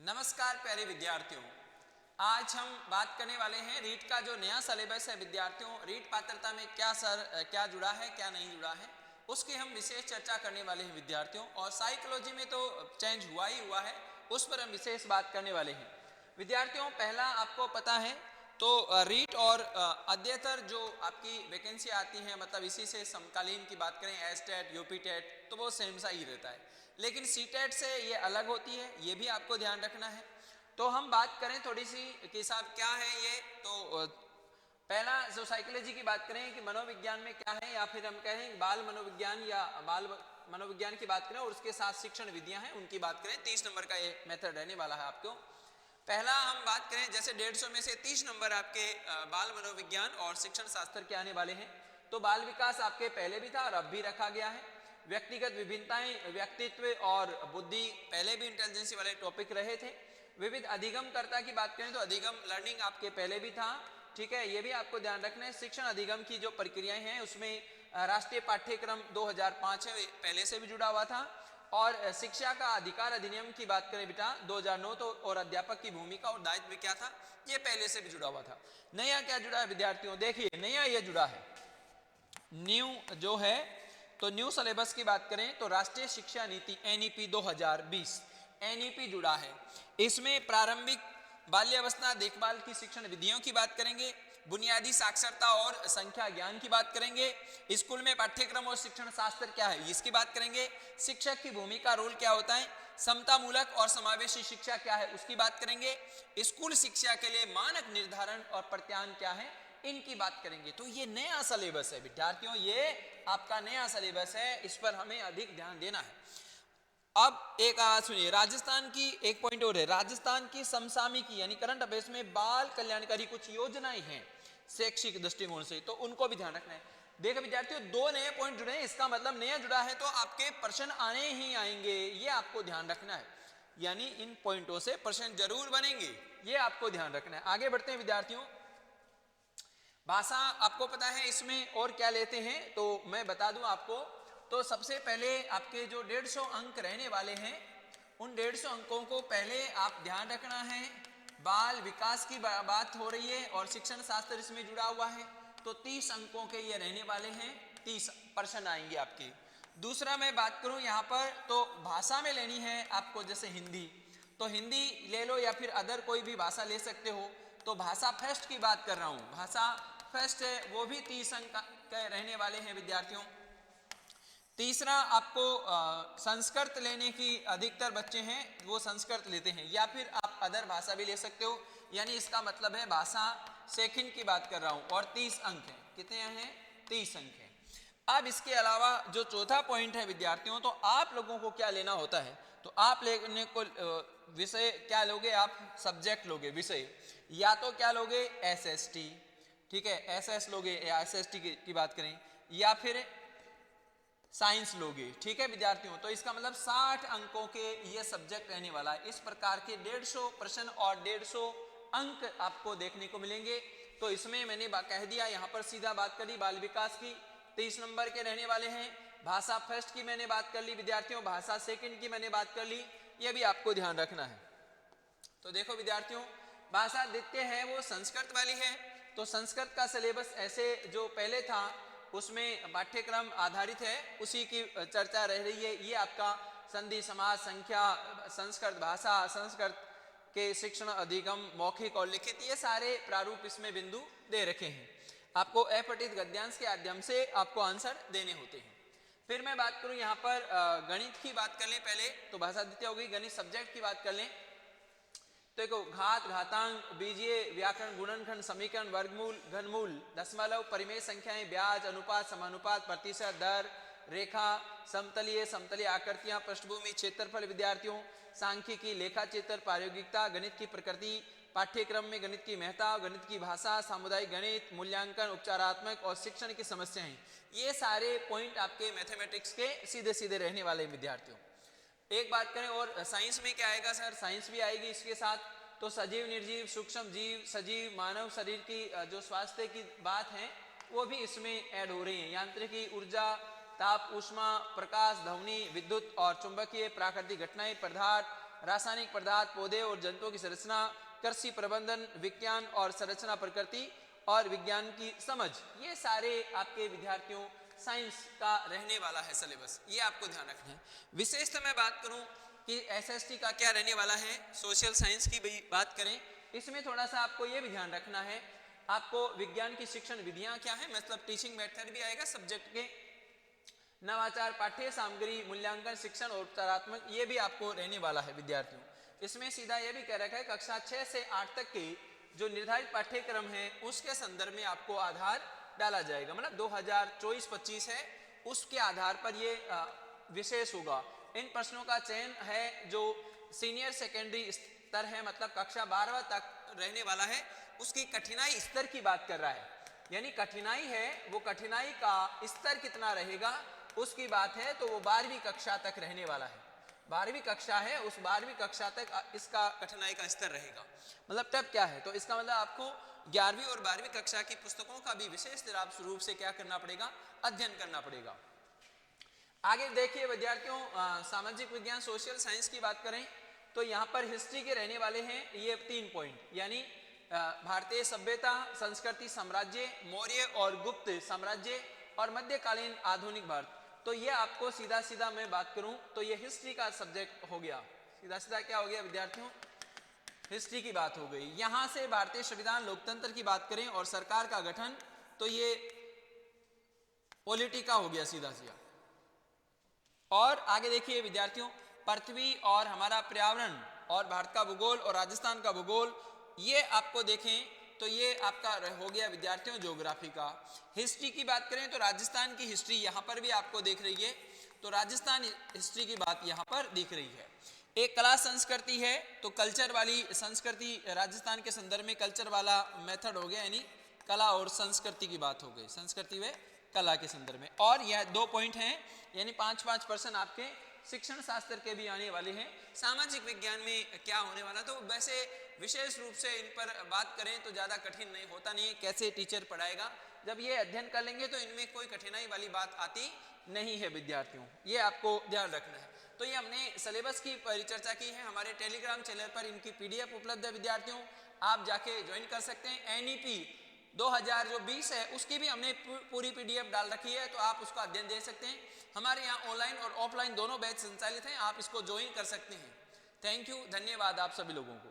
नमस्कार प्यारे विद्यार्थियों, आज हम बात करने वाले हैं रीट का जो नया सिलेबस है। विद्यार्थियों, रीट पात्रता में क्या जुड़ा है, क्या नहीं जुड़ा है, उसकी हम विशेष चर्चा करने वाले हैं विद्यार्थियों। और साइकोलॉजी में तो चेंज हुआ ही हुआ है, उस पर हम विशेष बात करने वाले हैं विद्यार्थियों। पहला आपको पता है तो रीट और अध्येतर जो आपकी वैकेंसी आती है, मतलब इसी से समकालीन की बात करें, एसटेट, यूपी टेट, तो वो सेम सा ही रहता है, लेकिन सीटेट से ये अलग होती है, ये भी आपको ध्यान रखना है। तो हम बात करें थोड़ी सी कि साहब क्या है ये, तो पहला जो साइकोलॉजी की बात करें कि मनोविज्ञान में क्या है, या फिर हम कहें बाल मनोविज्ञान या बाल मनोविज्ञान की बात करें और उसके साथ शिक्षण विधियां हैं उनकी बात करें, 30 नंबर का ये मेथड रहने वाला है आपको। पहला हम बात करें, जैसे 150 में से 30 नंबर आपके बाल मनोविज्ञान और शिक्षण शास्त्र के आने वाले हैं, तो बाल विकास आपके पहले भी था और अब भी रखा गया है। व्यक्तिगत विभिन्नताएं, व्यक्तित्व और बुद्धि पहले भी इंटेलिजेंसी वाले टॉपिक रहे थे। विविध अधिगमकर्ता की बात करें तो अधिगम लर्निंग आपके पहले भी था, ठीक है, ये भी आपको ध्यान रखना है। शिक्षण अधिगम की जो प्रक्रियाएं हैं उसमें राष्ट्रीय पाठ्यक्रम 2005 है, पहले से भी जुड़ा हुआ था। और शिक्षा का अधिकार अधिनियम की बात करें बेटा 2009, तो और अध्यापक की भूमिका और दायित्व क्या था, ये पहले से भी जुड़ा हुआ था। नया क्या जुड़ा है विद्यार्थियों, देखिए नया ये जुड़ा है, न्यू जो है, तो न्यू सिलेबस की बात करें तो राष्ट्रीय शिक्षा नीति एनईपी 2020 एनईपी जुड़ा है। इसमें प्रारंभिक बाल्यावस्था देखभाल की शिक्षण विधियों की बात करेंगे, बुनियादी साक्षरता और संख्या ज्ञान की बात करेंगे, स्कूल में पाठ्यक्रम और शिक्षण शास्त्र क्या है इसकी बात करेंगे, शिक्षक की भूमिका रोल क्या होता है, समतामूलक और समावेशी शिक्षा क्या है उसकी बात करेंगे, स्कूल शिक्षा के लिए मानक निर्धारण और प्रत्यायन क्या है इनकी बात करेंगे। तो ये नया सिलेबस है विद्यार्थियों, ये आपका नया सिलेबस है, इस पर हमें अधिक ध्यान देना है। अब एक सुनिए, राजस्थान की एक पॉइंट और है, राजस्थान की समसामयिकी यानी करंट अफेयर्स में बाल कल्याणकारी कुछ योजनाएं हैं शैक्षिक दृष्टिकोण से, तो उनको भी ध्यान रखना है। देखो विद्यार्थियों, दो नए पॉइंट जुड़े हैं, इसका मतलब नया जुड़ा है तो आपके प्रश्न आने ही आएंगे, ये आपको ध्यान रखना है, यानी इन पॉइंटों से प्रश्न जरूर बनेंगे, ये आपको ध्यान रखना है। आगे बढ़ते हैं विद्यार्थियों। भाषा आपको पता है इसमें और क्या लेते हैं, तो मैं बता दूं आपको। तो सबसे पहले आपके जो 150 अंक रहने वाले हैं, उन 150 अंकों को पहले आप ध्यान रखना है। बाल विकास की बात हो रही है और शिक्षण शास्त्र इसमें जुड़ा हुआ है, तो 30 अंकों के ये रहने वाले हैं, 30 प्रश्न आएंगे आपके। दूसरा मैं बात करूं यहाँ पर, तो भाषा में लेनी है आपको, जैसे हिंदी, तो हिंदी ले लो या फिर अदर कोई भी भाषा ले सकते हो। तो भाषा फर्स्ट की बात कर रहा हूं, भाषा फर्स्ट है, वो भी 30 अंक के रहने वाले हैं विद्यार्थियों। तीसरा आपको संस्कृत लेने की अधिकतर बच्चे हैं वो संस्कृत लेते हैं, या फिर आप अदर भाषा भी ले सकते हो, यानी इसका मतलब है भाषा सेकंड की बात कर रहा हूं, और 30 अंक हैं, कितने हैं, 30 अंक हैं। अब इसके अलावा जो चौथा पॉइंट है विद्यार्थियों, तो आप लोगों को क्या लेना होता है, तो आप लेने को विषय क्या लोगे, आप सब्जेक्ट लोगे विषय, या तो क्या लोगे एसएसटी, ठीक है, एसएस लोगे या एसएसटी की बात करें, या फिर साइंस लोगे, ठीक है विद्यार्थियों। तो इसका मतलब 60 अंकों के ये सब्जेक्ट रहने वाला है। इस प्रकार के 150 प्रश्न और 150 अंक आपको देखने को मिलेंगे। तो इसमें मैंने कह दिया, यहाँ पर सीधा बात करी बाल विकास की, 30 नंबर के रहने वाले हैं। भाषा फर्स्ट की मैंने बात कर ली विद्यार्थियों, भाषा सेकंड की मैंने बात कर ली, ये भी आपको ध्यान रखना है। तो देखो विद्यार्थियों, भाषा द्वितीय है वो संस्कृत वाली है, तो संस्कृत का सिलेबस ऐसे जो पहले था उसमें पाठ्यक्रम आधारित है, उसी की चर्चा रह रही है। ये आपका संधि, समास, संख्या, संस्कृत भाषा, संस्कृत के शिक्षण, अधिगम, मौखिक और लिखित, ये सारे प्रारूप इसमें बिंदु दे रखे हैं। आपको अपठित गद्यांश के माध्यम से आपको आंसर देने होते हैं। फिर मैं बात करूं यहाँ पर गणित की बात कर लें पहले, तो भाषा द्वितीय हो गई, गणित सब्जेक्ट की बात कर लें। तो देखो घात, घातांक, बीजीय, व्याकरण, गुणनखंड, समीकरण, वर्गमूल, घनमूल, दशमलव, परिमेय संख्याएं, ब्याज, अनुपात, समानुपात, प्रतिशत, दर, रेखा, समतलीय, समतलीय आकृतियां, पृष्ठभूमि, क्षेत्रफल विद्यार्थियों, सांख्यिकी, लेखा चित्र, प्रायोगिकता, गणित की प्रकृति, पाठ्यक्रम में गणित की महत्ता, गणित की भाषा, सामुदायिक गणित, मूल्यांकन, उपचारात्मक और शिक्षण की समस्याएं, ये सारे पॉइंट आपके मैथमेटिक्स के सीधे सीधे रहने वाले विद्यार्थियों। एक बात करें और साइंस में क्या आएगा सर, साइंस भी आएगी इसके साथ। तो सजीव, निर्जीव, सूक्ष्म जीव, सजीव, मानव शरीर की जो स्वास्थ्य की बात है वो भी इसमें ऐड हो रही है। यांत्रिकी, ऊर्जा, ताप, ऊष्मा, प्रकाश, ध्वनि, विद्युत और चुंबकीय, प्राकृतिक घटनाएं, पदार्थ, रासायनिक पदार्थ, पौधे और जंतुओं की संरचना, कृषि प्रबंधन, विज्ञान और संरचना प्रकृति और विज्ञान की समझ, ये सारे आपके विद्यार्थियों साइंस का रहने वाला है सिलेबस, ये आपको ध्यान रखना है। विशेषतः मैं बात करूं कि एसएसटी का क्या रहने वाला है, सोशल साइंस की भी बात करें, इसमें थोड़ा सा आपको ये भी ध्यान रखना है, आपको विज्ञान की शिक्षण विधियां क्या है, मतलब टीचिंग मेथड भी आएगा सब्जेक्ट के, नवाचार, पाठ्य सामग्री, मूल्यांकन, शिक्षण और उत्तरात्मक, ये भी आपको रहने वाला है विद्यार्थियों। इसमें सीधा ये भी कह रखा है कक्षा 6 से 8 तक के जो निर्धारित पाठ्यक्रम है उसके संदर्भ में आपको आधार डाला जाएगा, मतलब 2024-25 है उसके आधार पर ये विशेष होगा। इन प्रश्नों का चयन है जो सीनियर सेकेंडरी स्तर है, मतलब कक्षा 12 तक रहने वाला है, उसकी कठिनाई स्तर की बात कर रहा है, यानी कठिनाई है वो कठिनाई का स्तर कितना रहेगा उसकी बात है, तो वो 12वीं कक्षा तक रहने वाला है, 12वीं कक्षा है उस 12वीं कक्षा तक इसका कठिनाई का स्तर रहेगा। मतलब तब क्या है, तो इसका मतलब आपको 11वीं और 12वीं कक्षा की पुस्तकों का भी विशेष रूप से क्या करना पड़ेगा, अध्ययन करना पड़ेगा। आगे देखिए विद्यार्थियों, सामाजिक विज्ञान सोशल साइंस की बात करें तो यहाँ पर हिस्ट्री के रहने वाले हैं ये 3 पॉइंट, यानी भारतीय सभ्यता, संस्कृति, साम्राज्य, मौर्य और गुप्त साम्राज्य और मध्यकालीन आधुनिक भारत। तो ये आपको सीधा सीधा मैं बात करूं तो ये हिस्ट्री का सब्जेक्ट हो गया, सीधा सीधा क्या हो गया विद्यार्थियों, हिस्ट्री की बात हो गई। यहां से भारतीय संविधान, लोकतंत्र की बात करें और सरकार का गठन, तो ये पॉलिटिका हो गया सीधा सीधा। और आगे देखिए विद्यार्थियों, पृथ्वी और हमारा पर्यावरण और भारत का भूगोल और राजस्थान का भूगोल, ये आपको देखें तो ये आपका हो गया विद्यार्थियों ज्योग्राफी का। हिस्ट्री की बात करें तो राजस्थान की हिस्ट्री यहाँ पर भी आपको देख रही है, तो राजस्थान हिस्ट्री की बात यहाँ पर दिख रही है। एक कला संस्कृति है तो कल्चर वाली संस्कृति, राजस्थान के संदर्भ में कल्चर वाला मेथड हो गया, यानी कला और संस्कृति की बात हो गई, संस्कृति व कला के संदर्भ में। और यह 2 पॉइंट हैं, यानी 5-5% आपके शिक्षण शास्त्र के भी आने वाले हैं। सामाजिक विज्ञान में क्या होने वाला, तो वैसे विशेष रूप से इन पर बात करें तो ज़्यादा कठिन नहीं होता, नहीं कैसे टीचर पढ़ाएगा, जब ये अध्ययन कर लेंगे तो इनमें कोई कठिनाई वाली बात आती नहीं है विद्यार्थियों, ये आपको ध्यान रखना है। तो ये हमने सिलेबस की परिचर्चा की है, हमारे टेलीग्राम चैनल पर इनकी PDF उपलब्ध है विद्यार्थियों, आप जाके ज्वाइन कर सकते हैं। NEP 2020 है उसकी भी हमने पूरी PDF डाल रखी है, तो आप उसका अध्ययन दे सकते हैं। हमारे यहाँ ऑनलाइन और ऑफलाइन दोनों बैच संचालित हैं, आप इसको ज्वाइन कर सकते हैं। थैंक यू, धन्यवाद आप सभी लोगों को।